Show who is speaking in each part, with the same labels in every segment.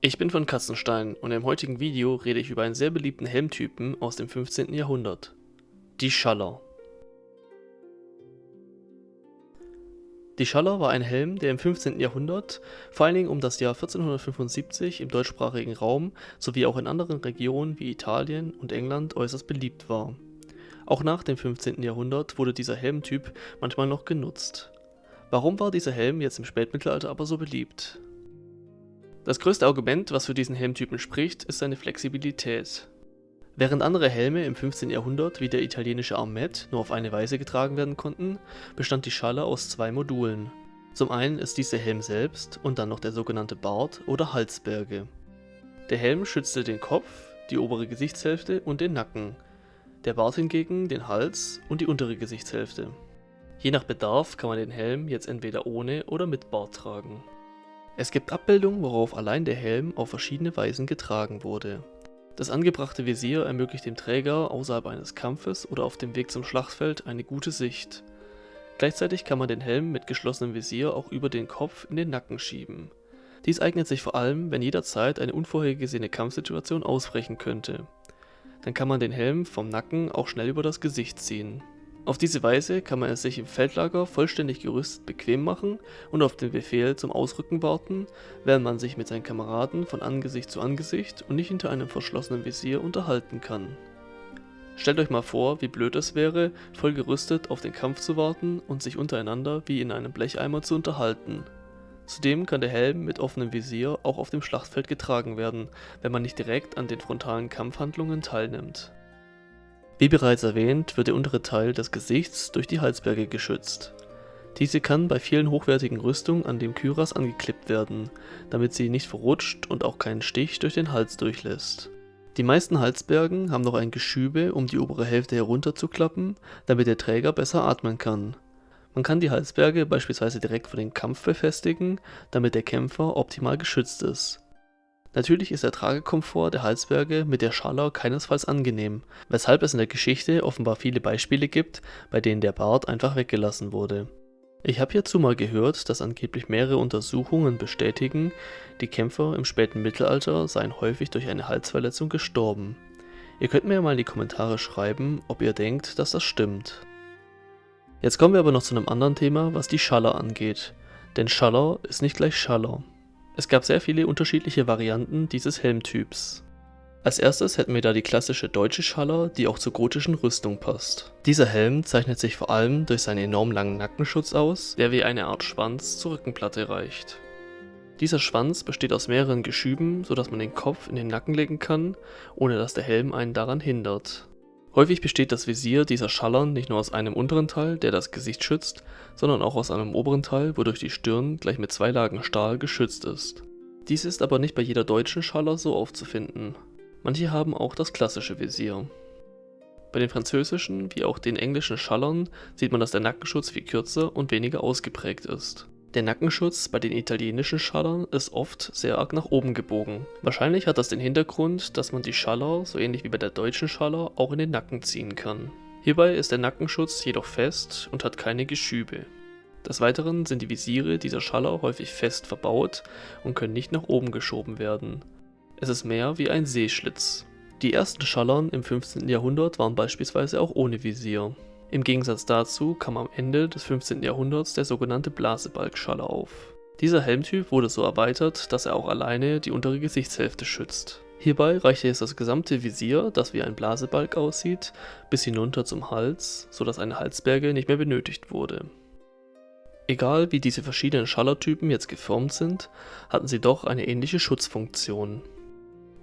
Speaker 1: Ich bin von Katzenstein und im heutigen Video rede ich über einen sehr beliebten Helmtypen aus dem 15. Jahrhundert. Die Schaller. Die Schaller war ein Helm, der im 15. Jahrhundert, vor allen Dingen um das Jahr 1475 im deutschsprachigen Raum sowie auch in anderen Regionen wie Italien und England äußerst beliebt war. Auch nach dem 15. Jahrhundert wurde dieser Helmtyp manchmal noch genutzt. Warum war dieser Helm jetzt im Spätmittelalter aber so beliebt? Das größte Argument, was für diesen Helmtypen spricht, ist seine Flexibilität. Während andere Helme im 15. Jahrhundert wie der italienische Armet nur auf eine Weise getragen werden konnten, bestand die Schaller aus zwei Modulen. Zum einen ist dies der Helm selbst und dann noch der sogenannte Bart oder Halsberge. Der Helm schützte den Kopf, die obere Gesichtshälfte und den Nacken, der Bart hingegen den Hals und die untere Gesichtshälfte. Je nach Bedarf kann man den Helm jetzt entweder ohne oder mit Bart tragen. Es gibt Abbildungen, worauf allein der Helm auf verschiedene Weisen getragen wurde. Das angebrachte Visier ermöglicht dem Träger außerhalb eines Kampfes oder auf dem Weg zum Schlachtfeld eine gute Sicht. Gleichzeitig kann man den Helm mit geschlossenem Visier auch über den Kopf in den Nacken schieben. Dies eignet sich vor allem, wenn jederzeit eine unvorhergesehene Kampfsituation ausbrechen könnte. Dann kann man den Helm vom Nacken auch schnell über das Gesicht ziehen. Auf diese Weise kann man es sich im Feldlager vollständig gerüstet bequem machen und auf den Befehl zum Ausrücken warten, während man sich mit seinen Kameraden von Angesicht zu Angesicht und nicht hinter einem verschlossenen Visier unterhalten kann. Stellt euch mal vor, wie blöd es wäre, voll gerüstet auf den Kampf zu warten und sich untereinander wie in einem Blecheimer zu unterhalten. Zudem kann der Helm mit offenem Visier auch auf dem Schlachtfeld getragen werden, wenn man nicht direkt an den frontalen Kampfhandlungen teilnimmt. Wie bereits erwähnt, wird der untere Teil des Gesichts durch die Halsberge geschützt. Diese kann bei vielen hochwertigen Rüstungen an dem Kürass angeklippt werden, damit sie nicht verrutscht und auch keinen Stich durch den Hals durchlässt. Die meisten Halsbergen haben noch ein Geschübe, um die obere Hälfte herunterzuklappen, damit der Träger besser atmen kann. Man kann die Halsberge beispielsweise direkt vor dem Kampf befestigen, damit der Kämpfer optimal geschützt ist. Natürlich ist der Tragekomfort der Halsberge mit der Schaller keinesfalls angenehm, weshalb es in der Geschichte offenbar viele Beispiele gibt, bei denen der Bart einfach weggelassen wurde. Ich habe hierzu mal gehört, dass angeblich mehrere Untersuchungen bestätigen, die Kämpfer im späten Mittelalter seien häufig durch eine Halsverletzung gestorben. Ihr könnt mir ja mal in die Kommentare schreiben, ob ihr denkt, dass das stimmt. Jetzt kommen wir aber noch zu einem anderen Thema, was die Schaller angeht. Denn Schaller ist nicht gleich Schaller. Es gab sehr viele unterschiedliche Varianten dieses Helmtyps. Als erstes hätten wir da die klassische deutsche Schaller, die auch zur gotischen Rüstung passt. Dieser Helm zeichnet sich vor allem durch seinen enorm langen Nackenschutz aus, der wie eine Art Schwanz zur Rückenplatte reicht. Dieser Schwanz besteht aus mehreren Geschüben, sodass man den Kopf in den Nacken legen kann, ohne dass der Helm einen daran hindert. Häufig besteht das Visier dieser Schallern nicht nur aus einem unteren Teil, der das Gesicht schützt, sondern auch aus einem oberen Teil, wodurch die Stirn gleich mit 2 Lagen Stahl geschützt ist. Dies ist aber nicht bei jeder deutschen Schaller so aufzufinden. Manche haben auch das klassische Visier. Bei den französischen wie auch den englischen Schallern sieht man, dass der Nackenschutz viel kürzer und weniger ausgeprägt ist. Der Nackenschutz bei den italienischen Schallern ist oft sehr arg nach oben gebogen. Wahrscheinlich hat das den Hintergrund, dass man die Schaller, so ähnlich wie bei der deutschen Schaller, auch in den Nacken ziehen kann. Hierbei ist der Nackenschutz jedoch fest und hat keine Geschübe. Des Weiteren sind die Visiere dieser Schaller häufig fest verbaut und können nicht nach oben geschoben werden. Es ist mehr wie ein Seeschlitz. Die ersten Schallern im 15. Jahrhundert waren beispielsweise auch ohne Visier. Im Gegensatz dazu kam am Ende des 15. Jahrhunderts der sogenannte Blasebalg-Schaller auf. Dieser Helmtyp wurde so erweitert, dass er auch alleine die untere Gesichtshälfte schützt. Hierbei reichte es das gesamte Visier, das wie ein Blasebalg aussieht, bis hinunter zum Hals, sodass eine Halsberge nicht mehr benötigt wurde. Egal wie diese verschiedenen Schallertypen jetzt geformt sind, hatten sie doch eine ähnliche Schutzfunktion.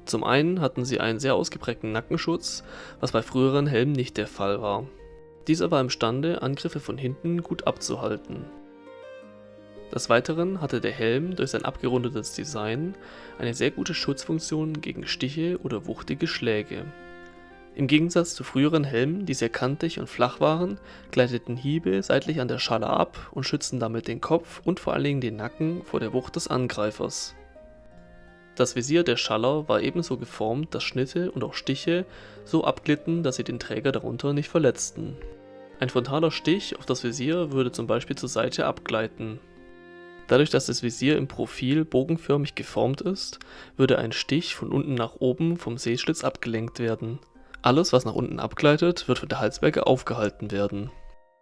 Speaker 1: Zum einen hatten sie einen sehr ausgeprägten Nackenschutz, was bei früheren Helmen nicht der Fall war. Dieser war imstande, Angriffe von hinten gut abzuhalten. Des Weiteren hatte der Helm durch sein abgerundetes Design eine sehr gute Schutzfunktion gegen Stiche oder wuchtige Schläge. Im Gegensatz zu früheren Helmen, die sehr kantig und flach waren, gleiteten Hiebe seitlich an der Schaller ab und schützten damit den Kopf und vor allen Dingen den Nacken vor der Wucht des Angreifers. Das Visier der Schaller war ebenso geformt, dass Schnitte und auch Stiche so abglitten, dass sie den Träger darunter nicht verletzten. Ein frontaler Stich auf das Visier würde zum Beispiel zur Seite abgleiten. Dadurch, dass das Visier im Profil bogenförmig geformt ist, würde ein Stich von unten nach oben vom Sehschlitz abgelenkt werden. Alles, was nach unten abgleitet, wird von der Halsbacke aufgehalten werden.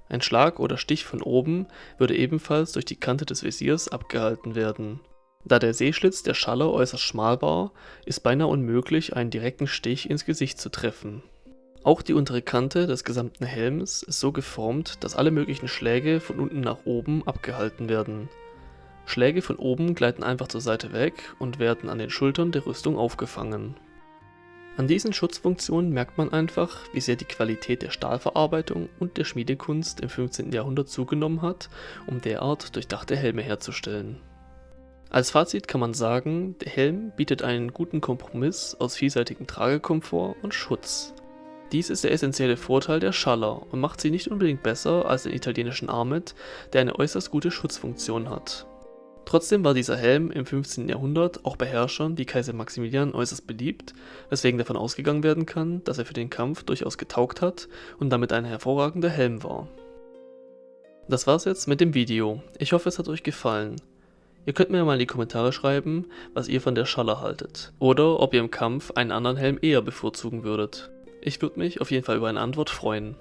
Speaker 1: Ein Schlag oder Stich von oben würde ebenfalls durch die Kante des Visiers abgehalten werden. Da der Sehschlitz der Schaller äußerst schmal war, ist beinahe unmöglich, einen direkten Stich ins Gesicht zu treffen. Auch die untere Kante des gesamten Helms ist so geformt, dass alle möglichen Schläge von unten nach oben abgehalten werden. Schläge von oben gleiten einfach zur Seite weg und werden an den Schultern der Rüstung aufgefangen. An diesen Schutzfunktionen merkt man einfach, wie sehr die Qualität der Stahlverarbeitung und der Schmiedekunst im 15. Jahrhundert zugenommen hat, um derart durchdachte Helme herzustellen. Als Fazit kann man sagen, der Helm bietet einen guten Kompromiss aus vielseitigem Tragekomfort und Schutz. Dies ist der essentielle Vorteil der Schaller und macht sie nicht unbedingt besser als den italienischen Armet, der eine äußerst gute Schutzfunktion hat. Trotzdem war dieser Helm im 15. Jahrhundert auch bei Herrschern wie Kaiser Maximilian äußerst beliebt, weswegen davon ausgegangen werden kann, dass er für den Kampf durchaus getaugt hat und damit ein hervorragender Helm war. Das war's jetzt mit dem Video. Ich hoffe, es hat euch gefallen. Ihr könnt mir mal in die Kommentare schreiben, was ihr von der Schaller haltet oder ob ihr im Kampf einen anderen Helm eher bevorzugen würdet. Ich würde mich auf jeden Fall über eine Antwort freuen.